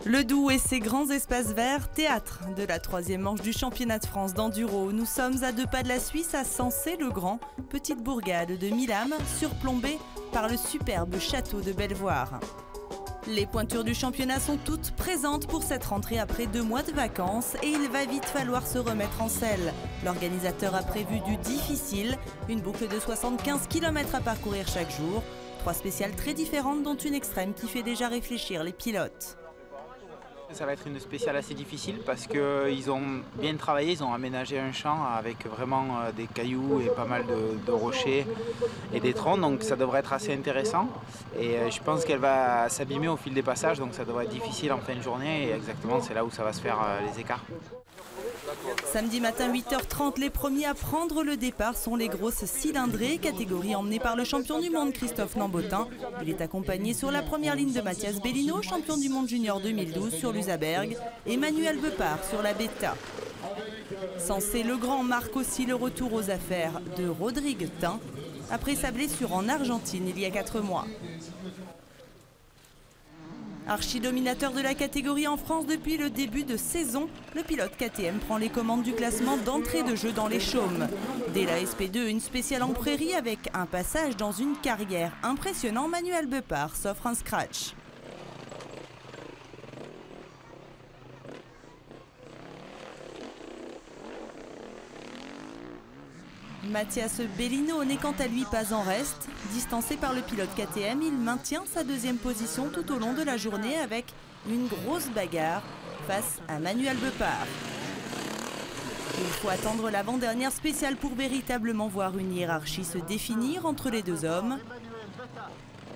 Le Doubs et ses grands espaces verts, théâtre de la troisième manche du championnat de France d'enduro. Nous sommes à 2 pas de la Suisse, à Sensé-le-Grand, petite bourgade de 1000 âmes, surplombée par le superbe château de Belvoir. Les pointures du championnat sont toutes présentes pour cette rentrée après 2 mois de vacances et il va vite falloir se remettre en selle. L'organisateur a prévu du difficile, une boucle de 75 km à parcourir chaque jour, 3 spéciales très différentes dont une extrême qui fait déjà réfléchir les pilotes. Ça va être une spéciale assez difficile parce qu'ils ont bien travaillé, ils ont aménagé un champ avec vraiment des cailloux et pas mal de rochers et des troncs, donc ça devrait être assez intéressant. Et je pense qu'elle va s'abîmer au fil des passages, donc ça devrait être difficile en fin de journée et exactement c'est là où ça va se faire les écarts. Samedi matin 8h30, les premiers à prendre le départ sont les grosses cylindrées, catégorie emmenée par le champion du monde Christophe Lambotin. Il est accompagné sur la première ligne de Mathias Bellino, champion du monde junior 2012 sur l'Usaberg, et Manuel Bepard sur la Beta. Sensé-le-Grand marque aussi le retour aux affaires de Rodrigue Tin, après sa blessure en Argentine il y a 4 mois. Archi-dominateur de la catégorie en France depuis le début de saison, le pilote KTM prend les commandes du classement d'entrée de jeu dans les chaumes. Dès la SP2, une spéciale en prairie avec un passage dans une carrière impressionnant, Manuel Bepard s'offre un scratch. Mathias Bellino n'est quant à lui pas en reste. Distancé par le pilote KTM, il maintient sa 2e position tout au long de la journée avec une grosse bagarre face à Manuel Bepard. Il faut attendre l'avant-dernière spéciale pour véritablement voir une hiérarchie se définir entre les 2 hommes.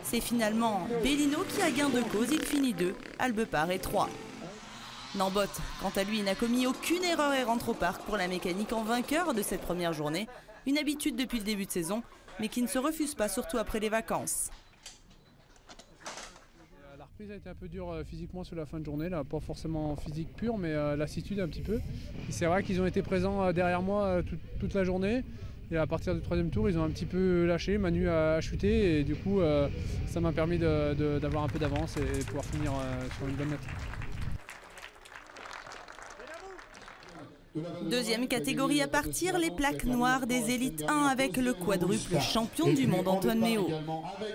C'est finalement Bellino qui a gain de cause, il finit 2, Albepard est 3. Nambot, quant à lui, n'a commis aucune erreur et rentre au parc pour la mécanique en vainqueur de cette première journée. Une habitude depuis le début de saison, mais qui ne se refuse pas, surtout après les vacances. La reprise a été un peu dure physiquement sur la fin de journée, là, pas forcément physique pure, mais lassitude un petit peu. C'est vrai qu'ils ont été présents derrière moi toute la journée. Et à partir du 3e tour, ils ont un petit peu lâché, Manu a chuté et du coup ça m'a permis d'avoir un peu d'avance et pouvoir finir sur une bonne note. 2e catégorie à partir, les plaques noires des élites 1 avec le quadruple champion du monde Antoine Méo.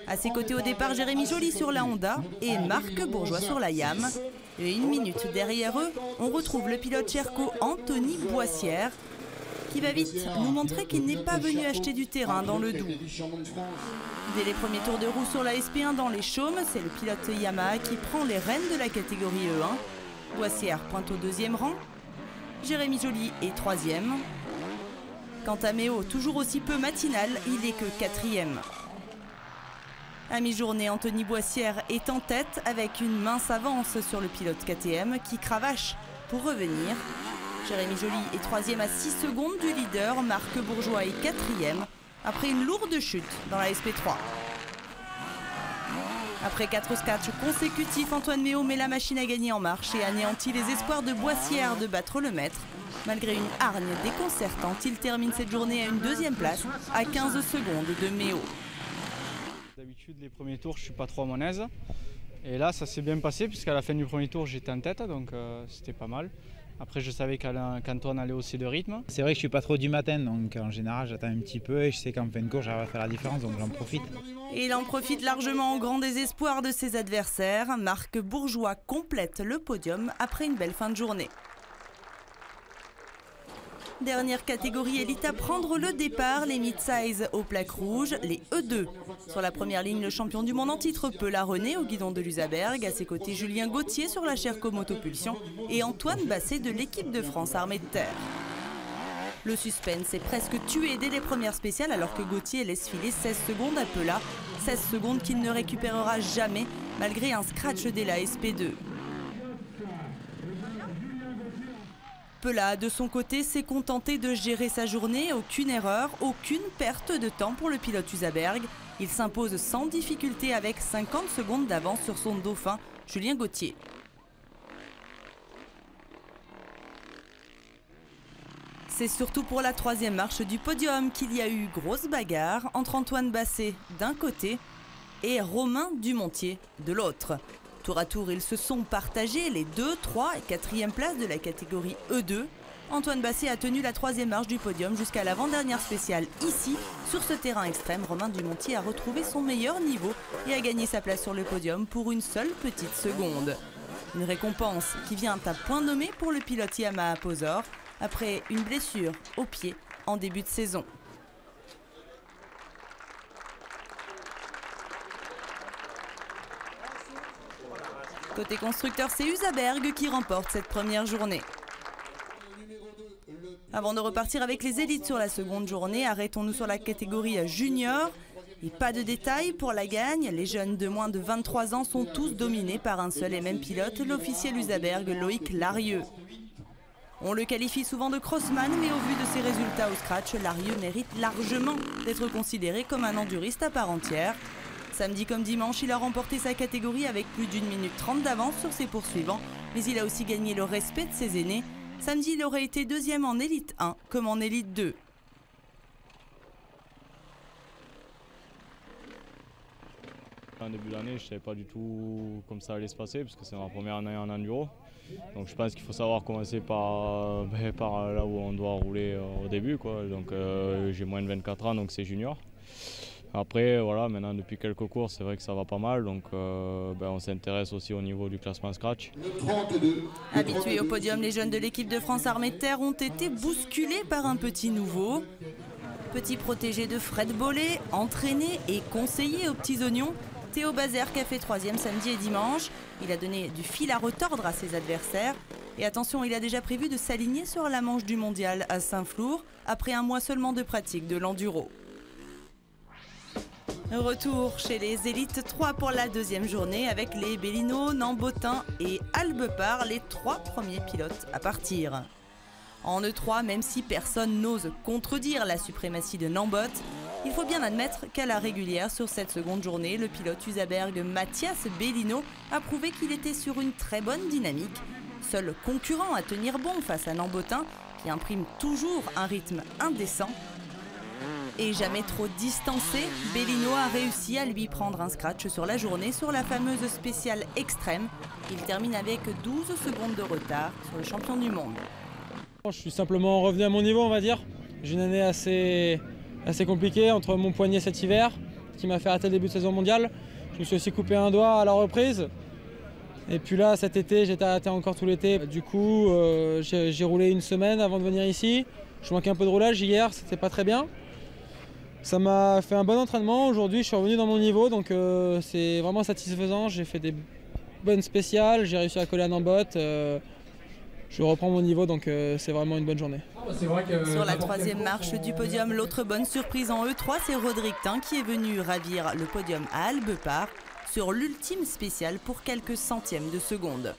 À ses côtés au départ, Jérémy Joly sur la Honda et Marc Bourgeois sur la Yam. Et 1 minute derrière eux, on retrouve le pilote Cherco Anthony Boissière qui va vite nous montrer qu'il n'est pas venu acheter du terrain dans le Doubs. Dès les premiers tours de roue sur la SP1 dans les chaumes, c'est le pilote Yamaha qui prend les rênes de la catégorie E1. Boissière pointe au 2e rang. Jérémy Joly est 3e. Quant à Méo, toujours aussi peu matinal, il est que 4e. À mi-journée, Anthony Boissière est en tête avec une mince avance sur le pilote KTM qui cravache pour revenir. Jérémy Joly est 3e à 6 secondes du leader. Marc Bourgeois est 4e après une lourde chute dans la SP3. Après 4 scratchs consécutifs, Antoine Méo met la machine à gagner en marche et anéantit les espoirs de Boissière de battre le maître. Malgré une hargne déconcertante, il termine cette journée à une 2e place, à 15 secondes de Méo. D'habitude, les premiers tours, je ne suis pas trop à mon aise. Et là, ça s'est bien passé, puisqu'à la fin du premier tour, j'étais en tête, donc c'était pas mal. Après, je savais qu'Antoine allait aussi de rythme. C'est vrai que je suis pas trop du matin, donc en général, j'attends un petit peu et je sais qu'en fin de course, j'arrive à faire la différence, donc j'en profite. Et il en profite largement au grand désespoir de ses adversaires. Marc Bourgeois complète le podium après une belle fin de journée. Dernière catégorie élite à prendre le départ, les mid-size aux plaques rouges, les E2. Sur la première ligne, le champion du monde en titre Pellat René au guidon de l'Usaberg. À ses côtés, Julien Gauthier sur la Cherco Motopulsion et Antoine Basset de l'équipe de France Armée de Terre. Le suspense est presque tué dès les premières spéciales alors que Gauthier laisse filer 16 secondes à Pellat. 16 secondes qu'il ne récupérera jamais malgré un scratch dès la SP2. Pellat, de son côté, s'est contenté de gérer sa journée. Aucune erreur, aucune perte de temps pour le pilote Usaberg. Il s'impose sans difficulté avec 50 secondes d'avance sur son dauphin, Julien Gauthier. C'est surtout pour la 3e marche du podium qu'il y a eu grosse bagarre entre Antoine Basset d'un côté et Romain Dumontier de l'autre. Tour à tour, ils se sont partagés les 2, 3 et 4e places de la catégorie E2. Antoine Basset a tenu la 3e marche du podium jusqu'à l'avant-dernière spéciale ici. Sur ce terrain extrême, Romain Dumontier a retrouvé son meilleur niveau et a gagné sa place sur le podium pour une seule petite seconde. Une récompense qui vient à point nommé pour le pilote Yamaha Posor après une blessure au pied en début de saison. Côté constructeur, c'est Usaberg qui remporte cette première journée. Avant de repartir avec les élites sur la seconde journée, arrêtons-nous sur la catégorie junior. Et pas de détails pour la gagne, les jeunes de moins de 23 ans sont tous dominés par un seul et même pilote, l'officiel Usaberg Loïc Larieux. On le qualifie souvent de crossman, mais au vu de ses résultats au scratch, Larieux mérite largement d'être considéré comme un enduriste à part entière. Samedi comme dimanche, il a remporté sa catégorie avec plus d'1 minute 30 d'avance sur ses poursuivants, mais il a aussi gagné le respect de ses aînés. Samedi, il aurait été 2e en élite 1 comme en élite 2. En début d'année, je ne savais pas du tout comment ça allait se passer parce que c'est ma première année en enduro. Donc je pense qu'il faut savoir commencer par là où on doit rouler au début, quoi. Donc j'ai moins de 24 ans, donc c'est junior. Après, voilà, maintenant depuis quelques courses, c'est vrai que ça va pas mal, donc on s'intéresse aussi au niveau du classement scratch. Habitués au podium, les jeunes de l'équipe de France Armée de Terre ont été bousculés par un petit nouveau. Petit protégé de Fred Bollet, entraîné et conseillé aux petits oignons, Théo Bazerque a fait 3e samedi et dimanche. Il a donné du fil à retordre à ses adversaires. Et attention, il a déjà prévu de s'aligner sur la manche du mondial à Saint-Flour, après un mois seulement de pratique de l'enduro. Retour chez les élites 3 pour la 2e journée avec les Bellino, Nambotin et Albepar, les 3 premiers pilotes à partir. En E3, même si personne n'ose contredire la suprématie de Nambot, il faut bien admettre qu'à la régulière sur cette seconde journée, le pilote Usaberg Mathias Bellino a prouvé qu'il était sur une très bonne dynamique. Seul concurrent à tenir bon face à Nambotin, qui imprime toujours un rythme indécent. Et jamais trop distancé, Bellino a réussi à lui prendre un scratch sur la journée sur la fameuse spéciale extrême. Il termine avec 12 secondes de retard sur le champion du monde. Je suis simplement revenu à mon niveau, on va dire. J'ai une année assez compliquée entre mon poignet cet hiver, qui m'a fait rater le début de saison mondiale. Je me suis aussi coupé un doigt à la reprise. Et puis là, cet été, j'étais arrêté encore tout l'été. Du coup, j'ai roulé une semaine avant de venir ici. Je manquais un peu de roulage hier, c'était pas très bien. Ça m'a fait un bon entraînement. Aujourd'hui, je suis revenu dans mon niveau, donc c'est vraiment satisfaisant. J'ai fait des bonnes spéciales, j'ai réussi à coller à Nambot. Je reprends mon niveau, donc c'est vraiment une bonne journée. Sur la 3e marche du podium, l'autre bonne surprise en E3, c'est Roderick Tin qui est venu ravir le podium à Albepar sur l'ultime spéciale pour quelques centièmes de seconde.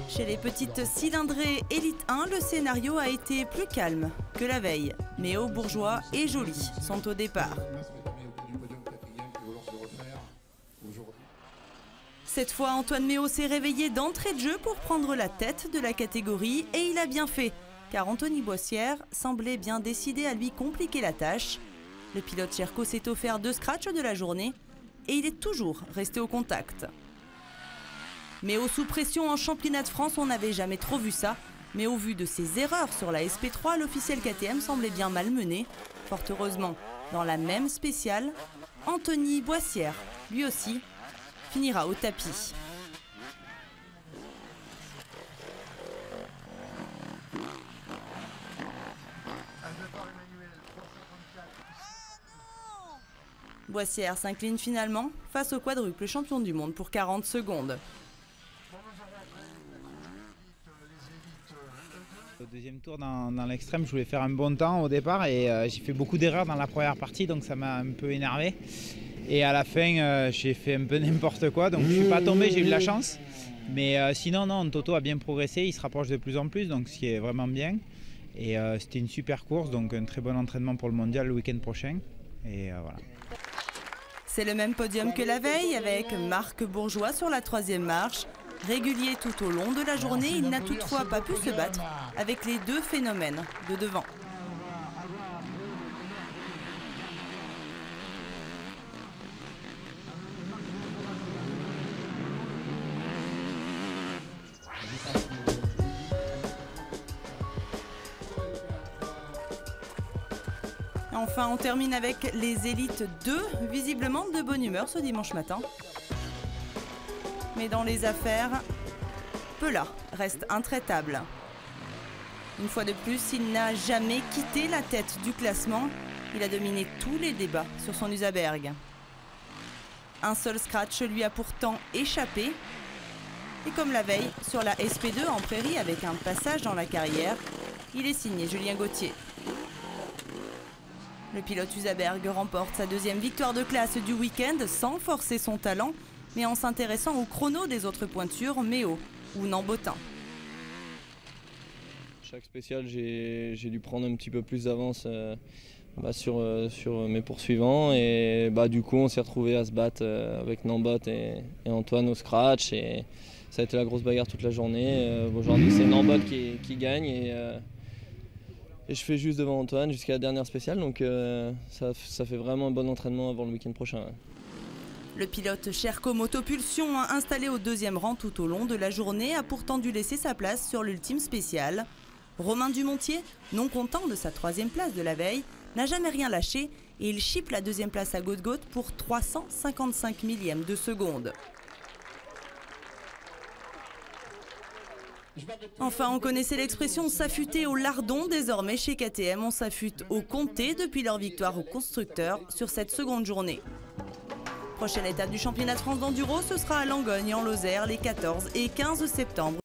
Chez les petites cylindrées Élite 1, le scénario a été plus calme que la veille. Méo, Bourgeois et Joly sont au départ. Cette fois, Antoine Méo s'est réveillé d'entrée de jeu pour prendre la tête de la catégorie et il a bien fait, car Anthony Boissière semblait bien décidé à lui compliquer la tâche. Le pilote Cherco s'est offert 2 scratchs de la journée et il est toujours resté au contact. Méo sous pression en championnat de France, on n'avait jamais trop vu ça. Mais au vu de ses erreurs sur la SP3, l'officiel KTM semblait bien malmené. Fort heureusement, dans la même spéciale, Anthony Boissière, lui aussi, finira au tapis. Boissière s'incline finalement face au quadruple champion du monde pour 40 secondes. Au deuxième tour dans l'extrême, je voulais faire un bon temps au départ et j'ai fait beaucoup d'erreurs dans la première partie, donc ça m'a un peu énervé. Et à la fin, j'ai fait un peu n'importe quoi, donc je ne suis pas tombé, j'ai eu de la chance. Mais sinon, non, Toto a bien progressé, il se rapproche de plus en plus, donc ce qui est vraiment bien. Et c'était une super course, donc un très bon entraînement pour le mondial le week-end prochain. Et voilà. C'est le même podium que la veille avec Marc Bourgeois sur la 3e marche. Régulier tout au long de la journée, il n'a toutefois pas pu se battre avec les 2 phénomènes de devant. Enfin, on termine avec les élites 2, visiblement de bonne humeur ce dimanche matin. Mais dans les affaires, Pelat reste intraitable. Une fois de plus, il n'a jamais quitté la tête du classement. Il a dominé tous les débats sur son Usaberg. Un seul scratch lui a pourtant échappé. Et comme la veille, sur la SP2 en prairie avec un passage dans la carrière, il est signé Julien Gauthier. Le pilote Usaberg remporte sa deuxième victoire de classe du week-end sans forcer son talent, mais en s'intéressant au chrono des autres pointures, Méo ou Nambotin. Chaque spécial, j'ai dû prendre un petit peu plus d'avance sur mes poursuivants. Et du coup, on s'est retrouvé à se battre avec Nambot et Antoine au scratch. Et ça a été la grosse bagarre toute la journée. Aujourd'hui, c'est Nambot qui gagne. Et je fais juste devant Antoine jusqu'à la dernière spéciale. Donc ça fait vraiment un bon entraînement avant le week-end prochain. Le pilote Sherco Motopulsion, installé au deuxième rang tout au long de la journée, a pourtant dû laisser sa place sur l'ultime spéciale. Romain Dumontier, non content de sa troisième place de la veille, n'a jamais rien lâché et il chipe la deuxième place à Côte-Côte pour 355 millièmes de seconde. Enfin, on connaissait l'expression s'affûter au lardon. Désormais, chez KTM, on s'affûte au comté depuis leur victoire au constructeur sur cette seconde journée. Prochaine étape du championnat de France d'enduro, ce sera à Langogne en Lozère les 14 et 15 septembre